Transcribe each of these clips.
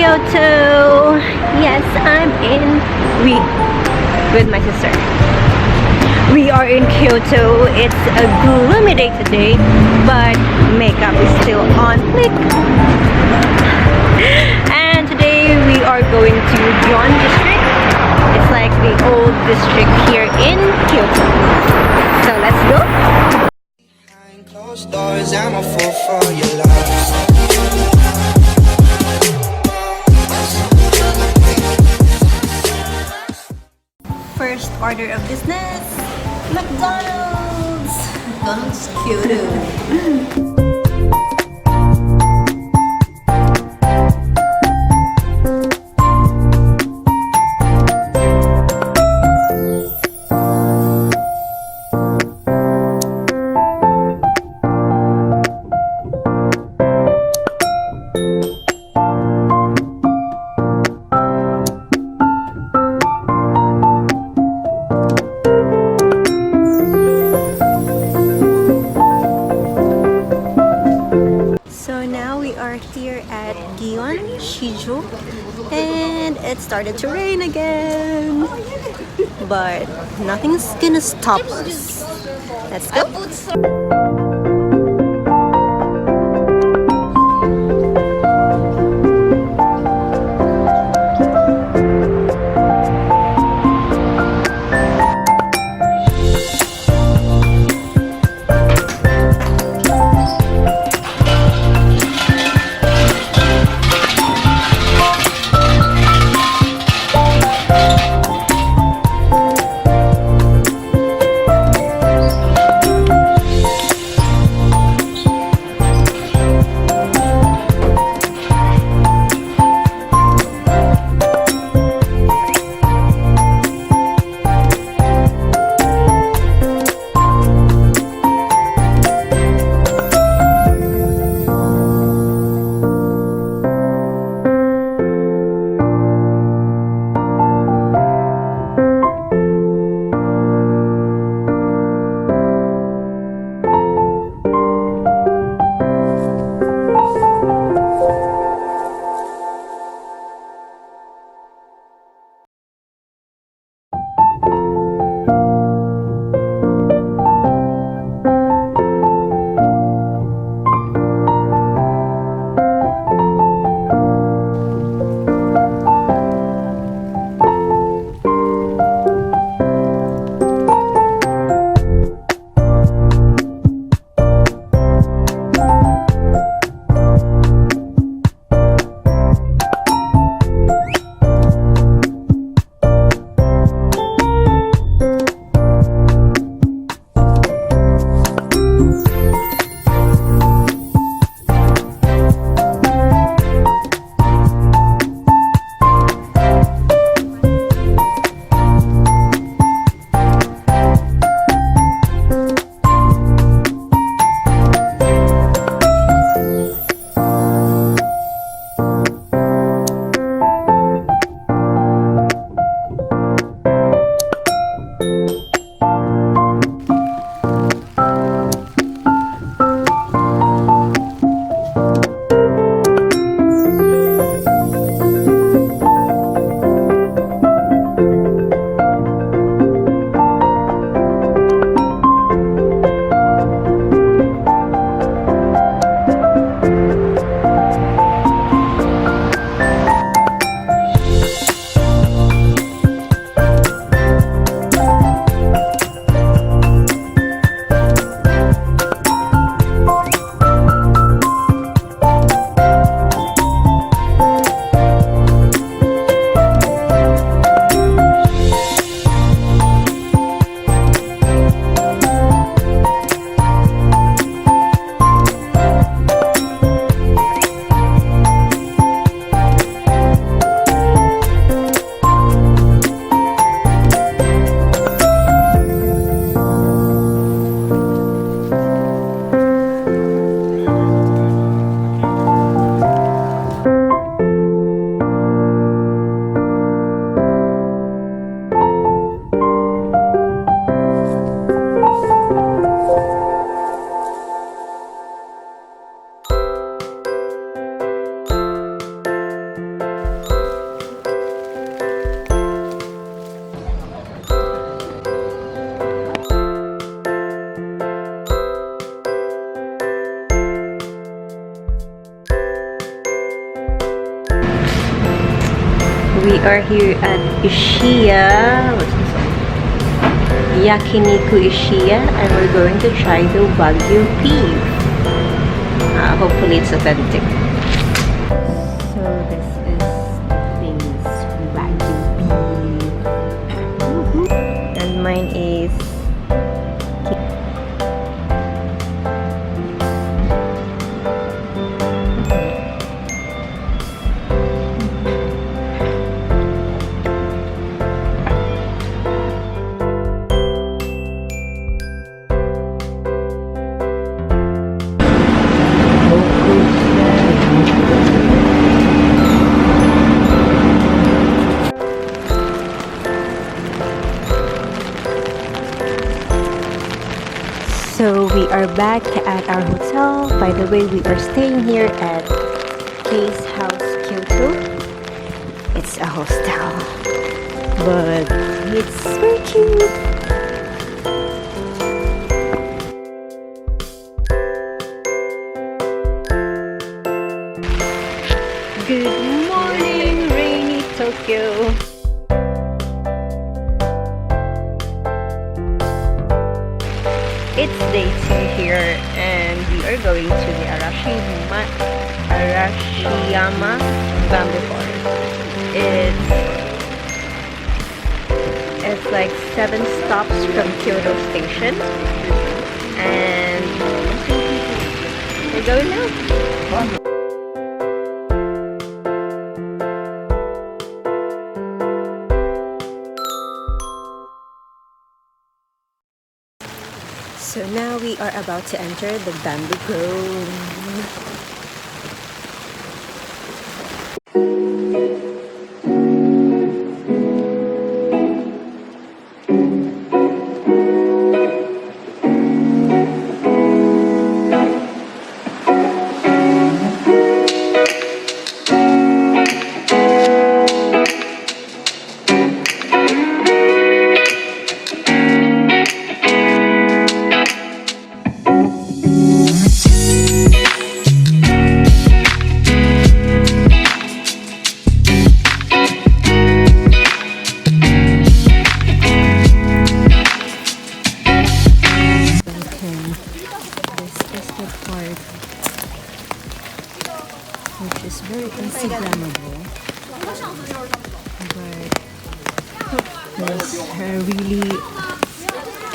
Kyoto. Yes, I'm in with my sister. We are in Kyoto. It's a gloomy day today, but makeup is still on flick. And today we are going to Gion district. It's like the old district here in Kyoto. So let's go. Behind closed doors, I'm a fool for your love. First order of business, McDonald's. McDonald's Kyoto. Here at Gion, Shijo, and it started to rain again, but nothing's gonna stop us. Let's go. We are here at Ishiya. What's this one? Yakiniku Ishiya, and we're going to try the Wagyu beef. Hopefully it's authentic. So this is things Wagyu beef. And mine is So we are back at our hotel. By the way, we are staying here at Case House Kyoto. It's a hostel, but it's very cute. Good morning, rainy Tokyo. It's day 2 here, and we are going to the Arashiyama Bamboo Forest. It's like 7 stops from Kyoto Station, and we're going now. So now we are about to enter the bamboo grove. Which is very Instagrammable, but there's a really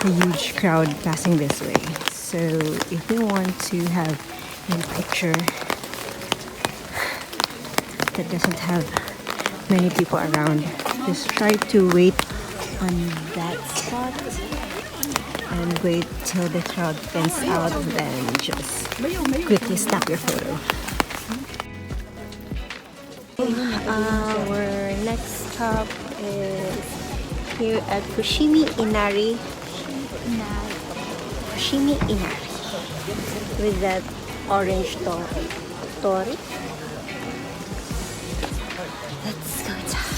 huge crowd passing this way. So if you want to have a picture that doesn't have many people around, just try to wait on that spot and wait till the crowd thins out, and then just quickly snap your photo. Our next stop is here at Fushimi Inari. Fushimi Inari. With that orange tori. Let's go inside.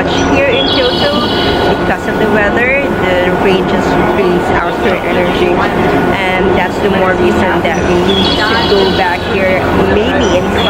much here in Kyoto because of the weather. The rain just brings out your energy, and that's the more reason that we need to go back here maybe in